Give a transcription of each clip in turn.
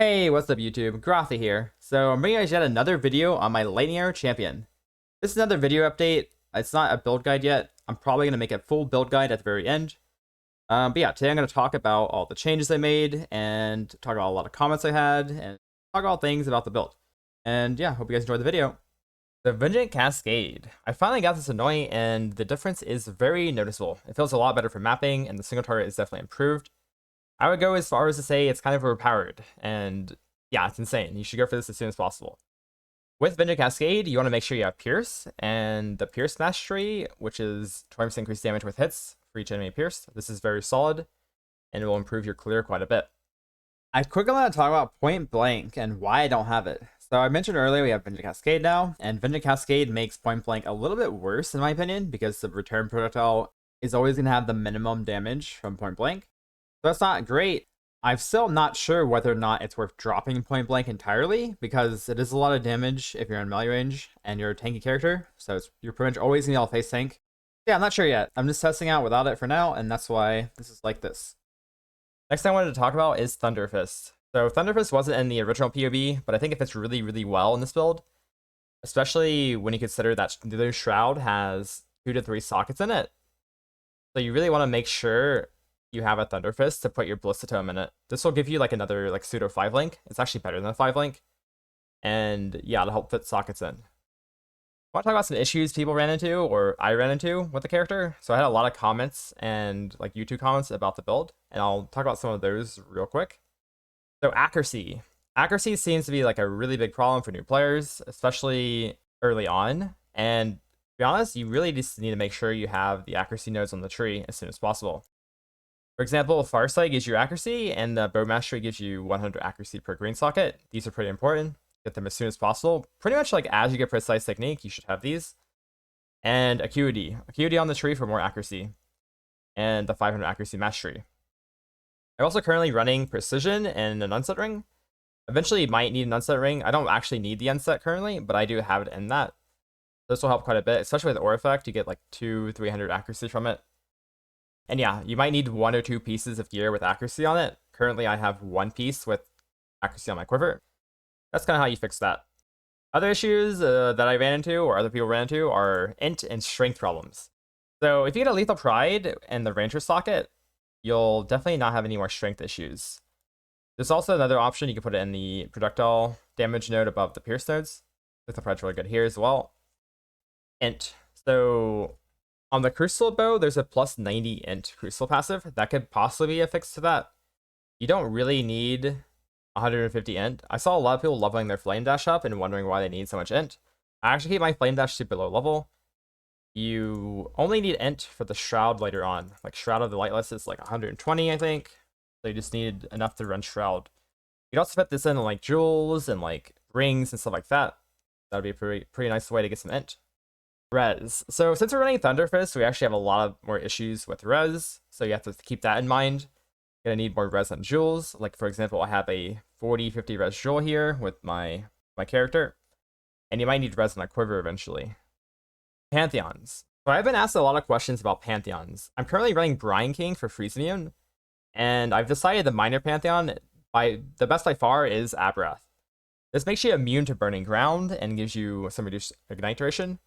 Hey, what's up YouTube? Grothy here. So I'm bringing you guys yet another video on my Lightning Arrow champion. This is another video update. It's not a build guide yet. I'm probably going to make a full build guide at the very end. But yeah, today I'm going to talk about all the changes I made and talk about a lot of comments I had and talk about things about the build. And yeah, hope you guys enjoyed the video. The Vengeant Cascade. I finally got this anoint and the difference is very noticeable. It feels a lot better for mapping and the single target is definitely improved. I would go as far as to say it's kind of overpowered, and yeah, it's insane. You should go for this as soon as possible. With Vengeant Cascade, you want to make sure you have Pierce, and the Pierce Mastery, which is 20% increased damage with hits for each enemy pierced. This is very solid, and it will improve your clear quite a bit. I quickly want to talk about Point Blank and why I don't have it. So I mentioned earlier we have Vengeant Cascade now, and Vengeant Cascade makes Point Blank a little bit worse in my opinion, because the return projectile is always going to have the minimum damage from Point Blank. So that's not great. I'm still not sure whether or not it's worth dropping Point Blank entirely, because it is a lot of damage if you're in melee range and you're a tanky character, so you're pretty much always going to be able to face tank. Yeah, I'm not sure yet. I'm just testing out without it for now, and that's why this is like this. Next thing I wanted to talk about is Thunderfist. So Thunderfist wasn't in the original POB, but I think it fits really, really well in this build, especially when you consider that the Shroud has 2 to 3 sockets in it. So you really want to make sure you have a Thunderfist to put your Ballista Tome in it. This will give you like another like pseudo 5 link. It's actually better than a 5 link. And yeah, it'll help fit sockets in. I want to talk about some issues people ran into, or I ran into with the character. So I had a lot of comments and like YouTube comments about the build, and I'll talk about some of those real quick. So accuracy. Accuracy seems to be like a really big problem for new players, especially early on. And to be honest, you really just need to make sure you have the accuracy nodes on the tree as soon as possible. For example, Farsight gives you accuracy, and the Bow Mastery gives you 100 accuracy per green socket. These are pretty important. Get them as soon as possible. Pretty much like as you get Precise Technique, you should have these. And Acuity. Acuity on the tree for more accuracy. And the 500 accuracy Mastery. I'm also currently running Precision and an Unset Ring. Eventually, you might need an Unset Ring. I don't actually need the Unset currently, but I do have it in that. This will help quite a bit, especially with Aura Effect. You get like 200-300 accuracy from it. And yeah, you might need 1 or 2 pieces of gear with accuracy on it. Currently, I have 1 piece with accuracy on my quiver. That's kind of how you fix that. Other issues that I ran into, or other people ran into, are int and strength problems. So if you get a Lethal Pride and the Ranger socket, you'll definitely not have any more strength issues. There's also another option. You can put it in the projectile damage node above the pierce nodes. Lethal Pride's really good here as well. Int. So on the Crucible bow, there's a plus 90 int Crucible passive. That could possibly be a fix to that. You don't really need 150 int. I saw a lot of people leveling their Flame Dash up and wondering why they need so much int. I actually keep my Flame Dash super low level. You only need int for the Shroud later on. Like Shroud of the Lightless is like 120, I think. So you just need enough to run Shroud. You can also fit this in like jewels and like rings and stuff like that. That would be a pretty nice way to get some int. Res. So since we're running Thunderfist, we actually have a lot of more issues with res. So you have to keep that in mind. You're gonna need more res on jewels. Like for example, I have a 40-50 res jewel here with my character. And you might need res on a quiver eventually. Pantheons. So I've been asked a lot of questions about Pantheons. I'm currently running Brine King for Freeze Immune. And I've decided the minor Pantheon, the best by far, is Abrath. This makes you immune to Burning Ground and gives you some reduced ignite duration.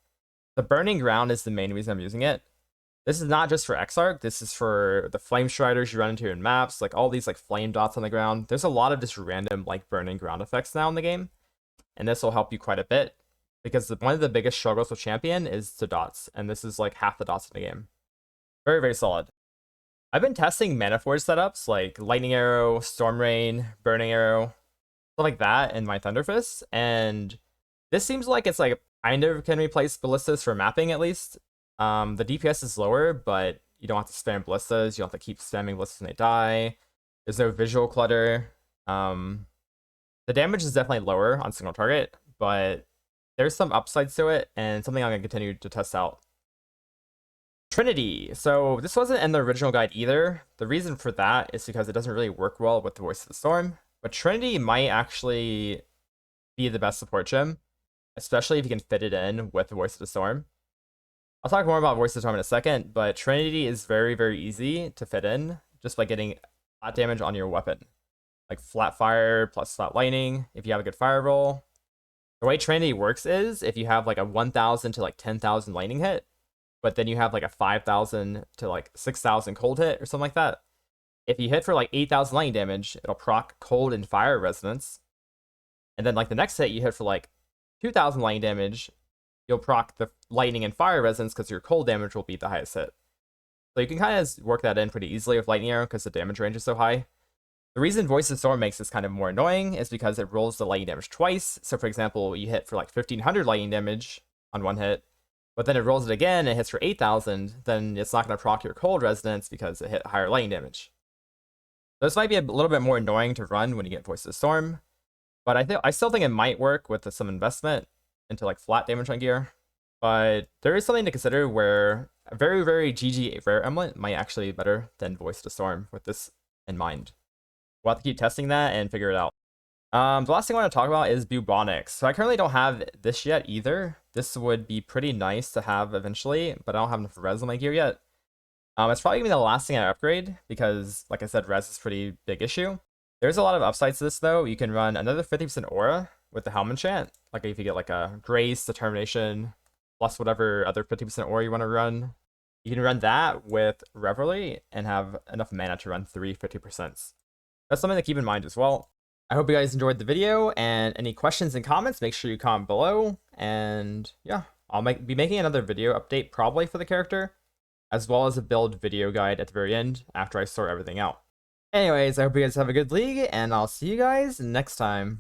The Burning Ground is the main reason I'm using it. This is not just for Exarch, this is for the Flame Striders you run into in maps, like all these like flame dots on the ground. There's a lot of just random like Burning Ground effects now in the game, and this will help you quite a bit, because one of the biggest struggles with Champion is the dots, and this is like half the dots in the game. Very, very solid. I've been testing Manaforged setups like Lightning Arrow, Storm Rain, Burning Arrow, stuff like that in my Thunderfist, and this seems like it's like kind of can replace ballistas for mapping at least. The DPS is lower, but you don't have to spam ballistas. You don't have to keep spamming ballistas when they die. There's no visual clutter. The damage is definitely lower on single target, but there's some upsides to it, and something I'm going to continue to test out. Trinity. So this wasn't in the original guide either. The reason for that is because it doesn't really work well with the Voice of the Storm, but Trinity might actually be the best support gem, especially if you can fit it in with the Voice of the Storm. I'll talk more about Voice of the Storm in a second, but Trinity is very, very easy to fit in just by getting flat damage on your weapon. like flat fire plus flat lightning if you have a good fire roll. The way Trinity works is if you have like a 1,000 to like 10,000 lightning hit, but then you have like a 5,000 to like 6,000 cold hit or something like that. If you hit for like 8,000 lightning damage, it'll proc cold and fire resonance. And then like the next hit you hit for like 2,000 lightning damage, you'll proc the lightning and fire resonance because your cold damage will beat the highest hit. So you can kind of work that in pretty easily with lightning arrow because the damage range is so high. The reason Voice of Storm makes this kind of more annoying is because it rolls the lightning damage twice. So for example, you hit for like 1,500 lightning damage on one hit, but then it rolls it again and hits for 8,000, then it's not going to proc your cold resonance because it hit higher lightning damage. This might be a little bit more annoying to run when you get Voice of the Storm, but I still think it might work with some investment into like flat damage on gear. But there is something to consider where a very, very GG rare emblem might actually be better than Voice of the Storm with this in mind. We'll have to keep testing that and figure it out. The last thing I want to talk about is bubonics. So I currently don't have this yet either. This would be pretty nice to have eventually, but I don't have enough res on my gear yet. It's probably going to be the last thing I upgrade because, like I said, res is a pretty big issue. There's a lot of upsides to this though. You can run another 50% aura with the Helm enchant. Like if you get like a Grace, Determination, plus whatever other 50% aura you want to run. You can run that with Reverie and have enough mana to run 3 50%. That's something to keep in mind as well. I hope you guys enjoyed the video, and any questions and comments, make sure you comment below. And yeah, I'll be making another video update probably for the character, as well as a build video guide at the very end after I sort everything out. Anyways, I hope you guys have a good league, and I'll see you guys next time.